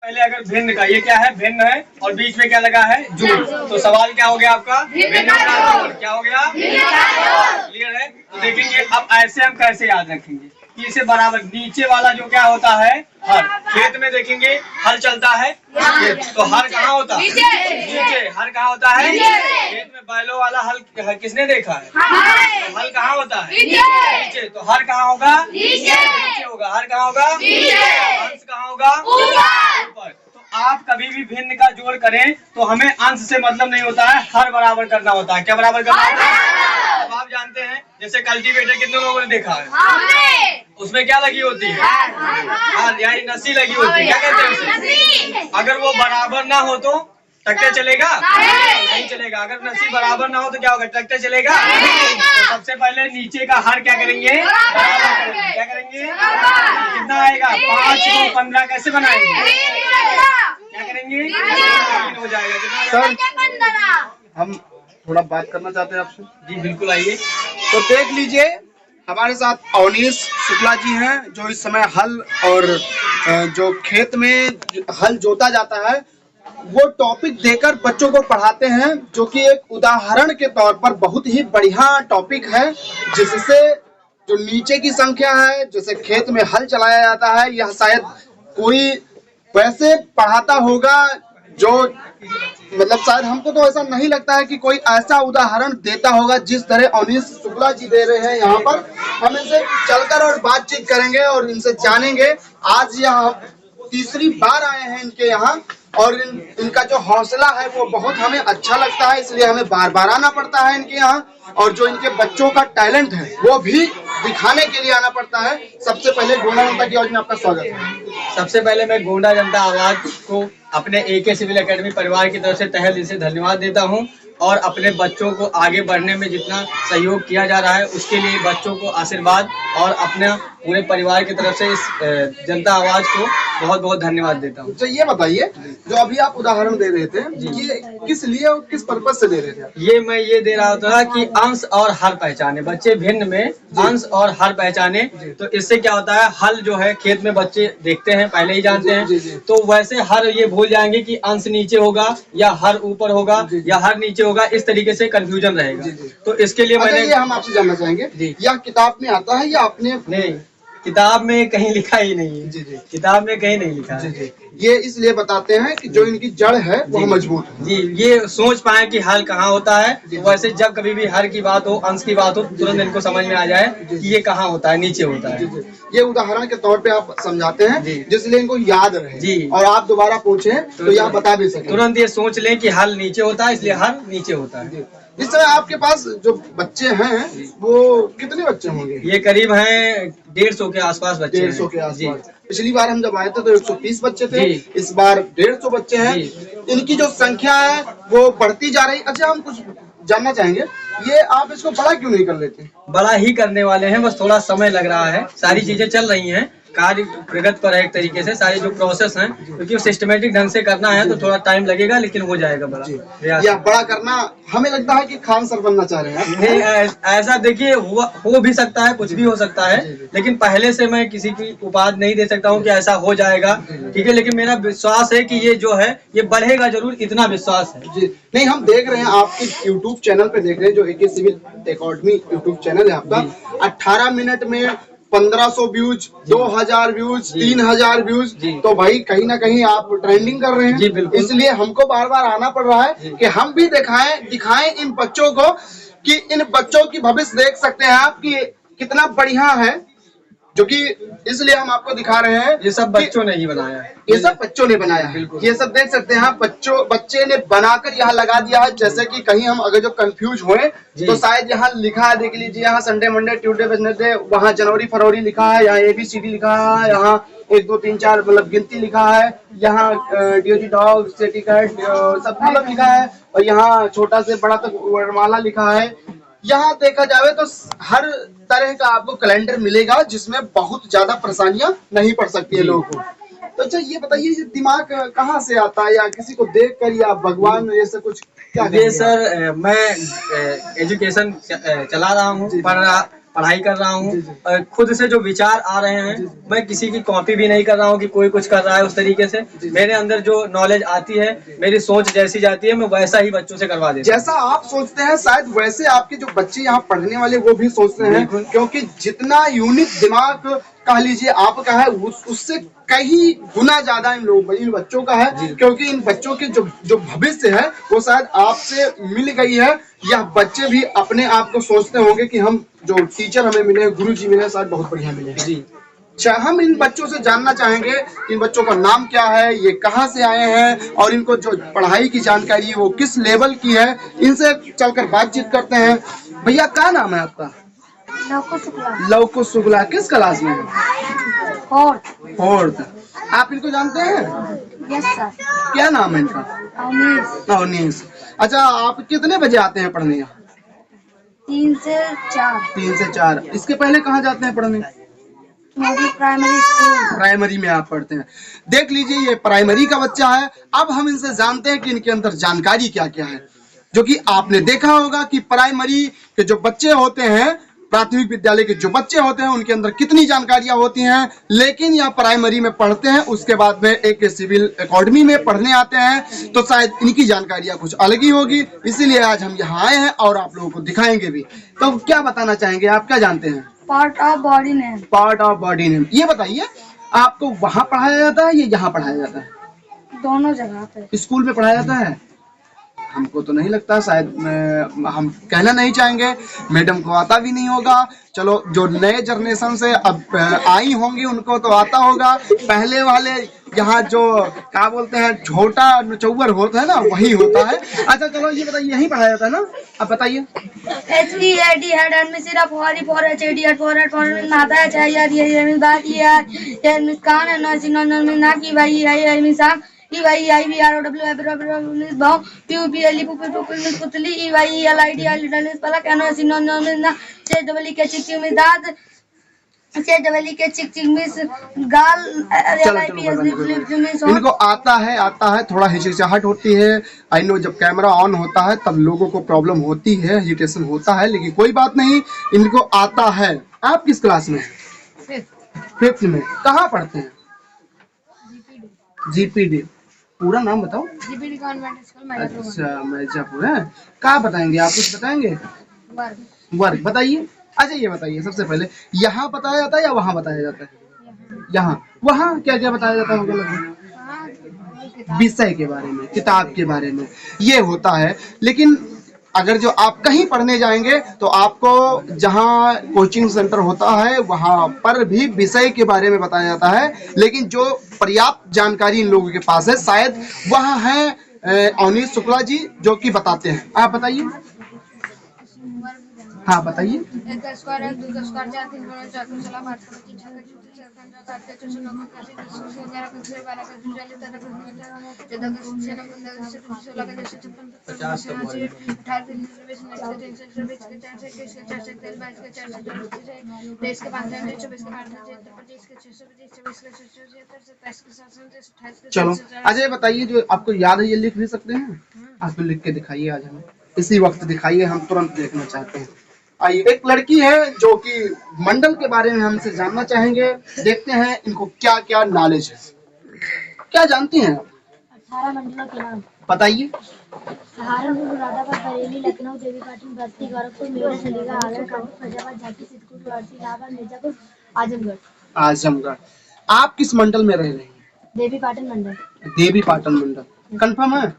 पहले अगर भिन्न का, ये क्या है, भिन्न है और बीच में क्या लगा है, जोड़, तो सवाल क्या हो गया आपका, भिन्न का जोड़। क्या हो गया, क्लियर है। तो देखेंगे अब ऐसे हम कैसे याद रखेंगे कि इसे बराबर, नीचे वाला जो क्या होता है, हर। खेत में देखेंगे हल चलता है, तो हर कहाँ होता है, नीचे। हर कहाँ होता है, खेत में बैलों वाला हल किसने देखा है, तो हल कहाँ होता है, नीचे। तो हर कहाँ होगा, नीचे होगा। हर कहाँ होगा, अंश कहाँ होगा, ऊपर। तो आप कभी भी भिन्न का जोड़ करें तो हमें अंश से मतलब नहीं होता है, हर बराबर करना होता है। क्या बराबर करना होता है? अब आप जानते हैं जैसे कल्टीवेटर कितने लोगों ने देखा है, उसमें क्या लगी होती है, हाँ, यानी नसी लगी होती है। क्या कहते हैं उसे? अगर वो बराबर ना हो तो ट्रैक्टर चलेगा, नहीं चलेगा। अगर नसी बराबर ना हो तो क्या होगा, ट्रैक्टर चलेगा। तो सबसे पहले नीचे का हर क्या करेंगे, बराबर करेंगे। क्या करेंगे, कितना आएगा, 5 को 15 कैसे बनाएंगे, क्या करेंगे, हो जाएगा। कितना, हम थोड़ा बात करना चाहते हैं आपसे। जी बिल्कुल, आइए। तो देख लीजिए हमारे साथ अवनीश शुक्ला जी हैं, जो इस समय हल और जो खेत में हल जोता जाता है वो टॉपिक देकर बच्चों को पढ़ाते हैं, जो कि एक उदाहरण के तौर पर बहुत ही बढ़िया टॉपिक है, जिससे जो नीचे की संख्या है, जैसे खेत में हल चलाया जाता है, यह शायद कोई वैसे पढ़ाता होगा जो मतलब शायद हमको तो ऐसा नहीं लगता है कि कोई ऐसा उदाहरण देता होगा जिस तरह अवनीश शुक्ला जी दे रहे हैं। यहाँ पर हम इनसे चलकर और बातचीत करेंगे और इनसे जानेंगे। आज यहाँ तीसरी बार आए हैं इनके यहाँ, और इनका जो हौसला है वो बहुत हमें अच्छा लगता है, इसलिए हमें बार बार आना पड़ता है इनके यहाँ। और जो इनके बच्चों का टैलेंट है वो भी दिखाने के लिए आना पड़ता है। सबसे पहले गोंडा जनता की आवाज में आपका स्वागत है। सबसे पहले मैं गोंडा जनता आवाज को अपने AK सिविल एकेडमी परिवार की तरफ से तहे दिल से धन्यवाद देता हूं, और अपने बच्चों को आगे बढ़ने में जितना सहयोग किया जा रहा है उसके लिए बच्चों को आशीर्वाद और अपने पूरे परिवार की तरफ से इस जनता आवाज को बहुत बहुत धन्यवाद देता हूँ। तो ये बताइए, जो अभी आप उदाहरण दे रहे थे, ये किस लिए और किस पर्पज से दे रहे थे? ये दे रहा था कि अंश और हर पहचाने, बच्चे भिन्न में अंश और हर पहचाने। तो इससे क्या होता है, हल जो है खेत में बच्चे देखते हैं, पहले ही जानते हैं, तो वैसे हर ये भूल जाएंगे कि अंश नीचे होगा या हर ऊपर होगा या हर नीचे होगा, इस तरीके से कंफ्यूजन रहेगा। तो इसके लिए मैंने, ये हम आपसे जानना चाहेंगे, यह किताब में आता है या आपने? नहीं, किताब में कहीं लिखा ही नहीं है। जी, किताब में कहीं नहीं लिखा है। ये इसलिए बताते हैं कि जो इनकी जड़ है वो मजबूत है। जी, ये सोच पाए कि हल कहाँ होता है। वैसे जब कभी भी हर की बात हो, अंश की बात हो, तुरंत इनको समझ में आ जाए कि ये कहाँ होता है, नीचे होता है। ये उदाहरण के तौर पे आप समझाते हैं, जिसलिए इनको याद रहे। जी, और आप दोबारा पूछे तो यह बता भी सके, तुरंत ये सोच लें कि हल नीचे होता है, इसलिए हर नीचे होता है। इस समय आपके पास जो बच्चे हैं वो कितने बच्चे होंगे? ये करीब हैं 150 के आसपास बच्चे। 150 के आसपास। पिछली बार हम जब आए थे तो 130 बच्चे थे, इस बार 150 बच्चे हैं। इनकी जो संख्या है वो बढ़ती जा रही। अच्छा, हम कुछ जानना चाहेंगे, ये आप इसको बड़ा क्यों नहीं कर लेते? बड़ा ही करने वाले हैं, बस थोड़ा समय लग रहा है। सारी चीजें चल रही हैं, कार्य प्रगति पर है एक तरीके से, सारे जो प्रोसेस हैं, क्योंकि सिस्टमेटिक ढंग से करना है तो थोड़ा टाइम लगेगा, लेकिन हो जाएगा बड़ा। या बड़ा करना, हमें लगता है कि खान सर बनना चाह रहे हैं। नहीं, ऐसा देखिए हो भी सकता है, कुछ भी हो सकता है, लेकिन पहले से मैं किसी की उपाधि नहीं दे सकता हूँ कि ऐसा हो जाएगा, ठीक है। लेकिन मेरा विश्वास है कि ये जो है ये बढ़ेगा जरूर, इतना विश्वास है। जी नहीं, हम देख रहे हैं आपके YouTube चैनल पे देख रहे हैं, जो AK civil academy YouTube channel है आपका, 18 मिनट में 1500 व्यूज, 2000 व्यूज, 3000 व्यूज। तो भाई कहीं ना कहीं आप ट्रेंडिंग कर रहे हैं। इसलिए हमको बार बार आना पड़ रहा है कि हम भी दिखाएं इन बच्चों को, कि इन बच्चों की भविष्य देख सकते हैं आप कि कितना बढ़िया है, जो कि इसलिए हम आपको दिखा रहे हैं। ये सब बच्चों ने ही बनाया है, ये सब बच्चों ने बनाया है। ये सब देख सकते हैं आप, बच्चे ने बनाकर यहाँ लगा दिया है। जैसे कि कहीं हम अगर जो कंफ्यूज हुए तो शायद यहाँ लिखा है, देख लीजिए, यहाँ संडे मंडे ट्यूसडे वेडनेसडे, वहाँ जनवरी फरवरी लिखा है, यहाँ ABCD लिखा है, यहाँ 1 2 3 4 मतलब गिनती लिखा है, यहाँ DOG डॉग सिटी कैट सब मतलब लिखा है, और यहाँ छोटा से बड़ा तक वर्णमाला लिखा है। यहाँ देखा जाए तो हर तरह का आपको कैलेंडर मिलेगा, जिसमें बहुत ज्यादा परेशानियां नहीं पड़ सकती है लोगों को। तो अच्छा, ये बताइए, ये दिमाग कहाँ से आता है, या किसी को देखकर, या भगवान ऐसा कुछ? क्या ये सर, मैं एजुकेशन चला रहा हूँ, पढ़ाई कर रहा हूँ। खुद से जो विचार आ रहे हैं, मैं किसी की कॉपी भी नहीं कर रहा हूँ कि कोई कुछ कर रहा है उस तरीके से। मेरे अंदर जो नॉलेज आती है, मेरी सोच जैसी जाती है, मैं वैसा ही बच्चों से करवा देता हूँ। जैसा आप सोचते हैं शायद वैसे आपके जो बच्चे यहाँ पढ़ने वाले वो भी सोचते हैं, क्योंकि जितना यूनिक दिमाग कह लीजिए आपका है उससे कई गुना ज्यादा इन बच्चों का है, क्योंकि इन बच्चों के जो भविष्य है वो शायद आपसे मिल गई है। यह बच्चे भी अपने आप को सोचते होंगे कि हम जो टीचर हमें मिले, गुरु जी मिले, शायद बहुत बढ़िया मिले जी। हम इन बच्चों से जानना चाहेंगे इन बच्चों का नाम क्या है, ये कहाँ से आए हैं और इनको जो पढ़ाई की जानकारी है वो किस लेवल की है। इनसे चलकर बातचीत करते हैं। भैया क्या नाम है आपका? लवकुश शुक्ला। किस क्लास में? फोर्थ। आप इनको जानते हैं? Yes sir. क्या नाम है इनका? अवनीश। अच्छा, आप कितने बजे आते हैं पढ़ने यहाँ? 3 से 4। 3 से 4। इसके पहले कहाँ जाते हैं पढ़ने? Primary school. प्राइमरी में आप पढ़ते हैं। देख लीजिए, ये प्राइमरी का बच्चा है। अब हम इनसे जानते हैं कि इनके अंदर जानकारी क्या क्या है, जो कि आपने देखा होगा कि प्राइमरी के जो बच्चे होते हैं, प्राथमिक विद्यालय के जो बच्चे होते हैं, उनके अंदर कितनी जानकारियां होती हैं। लेकिन यह प्राइमरी में पढ़ते हैं, उसके बाद में एक सिविल एकेडमी में पढ़ने आते हैं, तो शायद इनकी जानकारियां कुछ अलग ही होगी। इसीलिए आज हम यहाँ आए हैं और आप लोगों को दिखाएंगे भी। तो क्या बताना चाहेंगे, आप क्या जानते हैं? Part of body name. Part of body name. ये बताइए, आपको वहाँ पढ़ाया जाता है या यहाँ पढ़ाया जाता है? दोनों जगह पे। स्कूल में पढ़ाया जाता है? हमको तो नहीं लगता, शायद हम कहना नहीं चाहेंगे, मैडम को आता भी नहीं होगा। चलो, जो नए जनरेशन से अब आई होंगी उनको तो आता होगा। पहले वाले यहाँ जो क्या बोलते हैं, छोटा नचौवर होता है ना, वही होता है। अच्छा चलो, ये बताइए, यहीं पढ़ाया जाता है ना? अब बताइए। HEAD head admission for HED for आता है चाहिए ये मिस बात ये मिस कान है ना सिनो ना की भाई है मिस EYIBROW भाव PUPLE मिस पुतली EYELID पला कहना सिनो ना से डबल के चिक मिस दाद से डबल के चिक मिस गाल इनको आता है, थोड़ा हिचकिचाहट होती है। आई नो, जब कैमरा ऑन होता है तब लोगों को प्रॉब्लम होती है, हेजिटेशन होता है, लेकिन कोई बात नहीं, इनको आता है। आप किस क्लास में? 5th में। कहाँ पढ़ते हैं? GPD। पूरा नाम बताओ। GPD convent school. अच्छा, मिर्जापुर है। क्या बताएंगे आप? कुछ बताएंगे? वर्ग बताइए। अच्छा, ये बताइए सबसे पहले, यहाँ बताया जाता है या वहाँ बताया जाता है? यहाँ। वहाँ क्या क्या बताया जाता होगा? लगभग विषय के बारे में, किताब के बारे में ये होता है। लेकिन अगर जो आप कहीं पढ़ने जाएंगे तो आपको जहाँ कोचिंग सेंटर होता है वहाँ पर भी विषय के बारे में बताया जाता है। लेकिन जो पर्याप्त जानकारी इन लोगों के पास है, शायद वहाँ है अवनीश शुक्ला जी, जो कि बताते हैं। आप बताइए। हाँ बताइए। चलो, अजय बताइए, जो आपको याद है ये लिख भी सकते हैं? आप लिख के दिखाइए, आज हमें इसी वक्त दिखाइए, हम तुरंत देखना चाहते हैं। आइए, एक लड़की है जो कि मंडल के बारे में हमसे जानना चाहेंगे। देखते हैं इनको क्या क्या नॉलेज है। क्या जानती हैं आप? 18 मंडलों के नाम बताइए। सहारनपुर, मुरादाबाद, बरेली, लखनऊ, देवीपाटन, बस्ती, गोरखपुर, मेरठ, अलीगढ़, आगरा, कानपुर, फैजाबाद, झांसी, चित्रकूट, वाराणसी, इलाहाबाद, मिर्जापुर, आजमगढ़। आप किस मंडल में रह रहे हैं? देवीपाटन मंडल। देवीपाटन मंडल। कंफर्म है?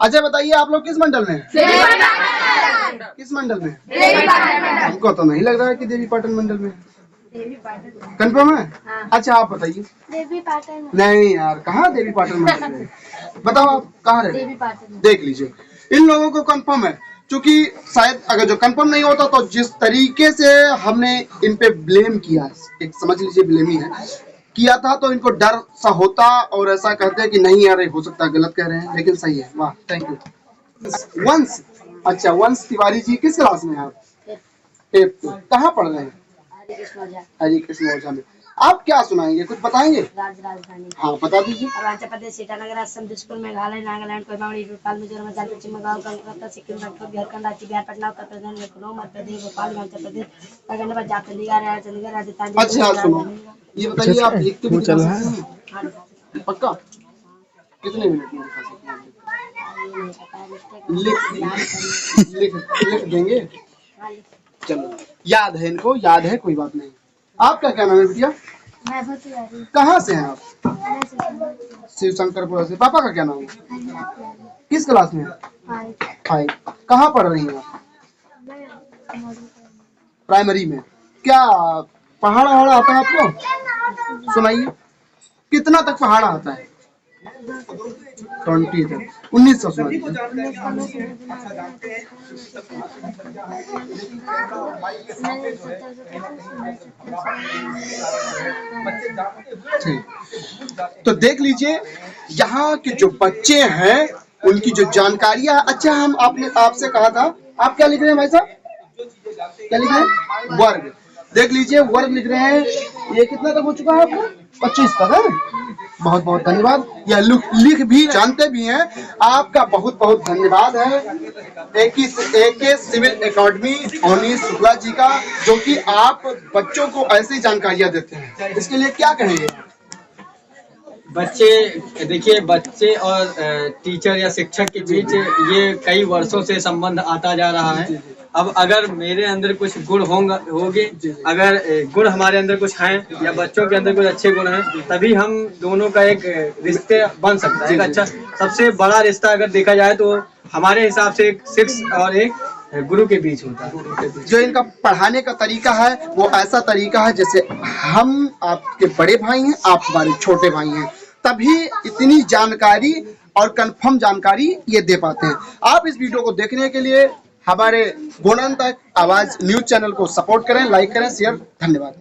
अच्छा बताइए, आप लोग किस मंडल में? किस मंडल में? हमको तो नहीं लग रहा है कि देवीपाटन मंडल में। कंफर्म है? अच्छा, आप बताइए। देवीपाटन। नहीं यार, कहाँ देवीपाटन मंडल में? बताओ आप कहाँ रहे? देवीपाटन। देख लीजिए, इन लोगों को कंफर्म है, क्योंकि शायद अगर जो कंफर्म नहीं होता तो जिस तरीके से हमने इन पे ब्लेम किया, एक समझ लीजिए ब्लेम ही है, किया था, तो इनको डर सा होता और ऐसा कहते हैं कि नहीं यार ये हो सकता है गलत कह रहे हैं, लेकिन सही है। वाह, थैंक यू। वंश। अच्छा, वंश तिवारी जी, किस क्लास में आप? 5th। कहाँ पढ़ रहे हैं? हरि कृष्ण ओझा में। आप क्या सुनाएंगे, कुछ बताएंगे? राजधानी हाँ बता दीजिए। अरुणाचल प्रदेश, ईटानगर, असम, दिसपुर, मेघालय, नागालैंड, कोहिमा, मणिपुर, मिजोरम, झारखंड, पश्चिम बंगाल, कोलकाता, सिक्किम, नागपुर, झारखंड राज्य, बिहार, पटना, उत्तर प्रदेश, लखनऊ, मध्य प्रदेश, भोपाल, हिमाचल प्रदेश, झारखंड, पंजाब, चंडीगढ़, राजस्थान। अच्छा सुनो, ये बताइए आप लिखते भी दिखा सकते हैं? पक्का? कितने मिनट में दिखा सकते हैं? लिख देंगे? चलो याद है, इनको याद है, कोई बात नहीं। आपका क्या नाम है बिटिया? कहाँ से हैं आप? शिव शंकरपुर से। पापा का क्या नाम है? किस क्लास में? 5। कहाँ पढ़ रही हैं आप? प्राइमरी में। क्या पहाड़ा वहाड़ा आता है आपको? सुनाइए, कितना तक पहाड़ा आता है? 20 तक। 1900 सुनाइए। ठीक, तो देख लीजिए यहाँ के जो बच्चे हैं उनकी जो जानकारियां। अच्छा, हम आपसे कहा था, आप क्या लिख रहे हैं भाई साहब? क्या लिख रहे हैं? वर्ग। देख लीजिए वर्ग लिख रहे हैं। ये कितना तक हो चुका है आपका? 25 तक है। बहुत बहुत धन्यवाद। यह लिख भी जानते भी हैं, आपका बहुत बहुत धन्यवाद है AK civil academy Avneesh Shukla ji का, जो कि आप बच्चों को ऐसी जानकारियां देते हैं। इसके लिए क्या कहेंगे? बच्चे, देखिए बच्चे और टीचर या शिक्षक के बीच ये कई वर्षों से संबंध आता जा रहा है। अब अगर मेरे अंदर कुछ गुण होंगे, अगर गुण हमारे अंदर कुछ हैं या बच्चों के अंदर कुछ अच्छे गुण हैं, तभी हम दोनों का एक रिश्ते बन सकता है। एक अच्छा सबसे बड़ा रिश्ता अगर देखा जाए तो हमारे हिसाब से एक शिक्षक और एक गुरु के बीच होता है। जो इनका पढ़ाने का तरीका है वो ऐसा तरीका है जैसे हम आपके बड़े भाई हैं, आप हमारे छोटे भाई हैं, तभी इतनी जानकारी और कंफर्म जानकारी ये दे पाते हैं। आप इस वीडियो को देखने के लिए हमारे गुणवंत आवाज न्यूज चैनल को सपोर्ट करें, लाइक करें, शेयर। धन्यवाद।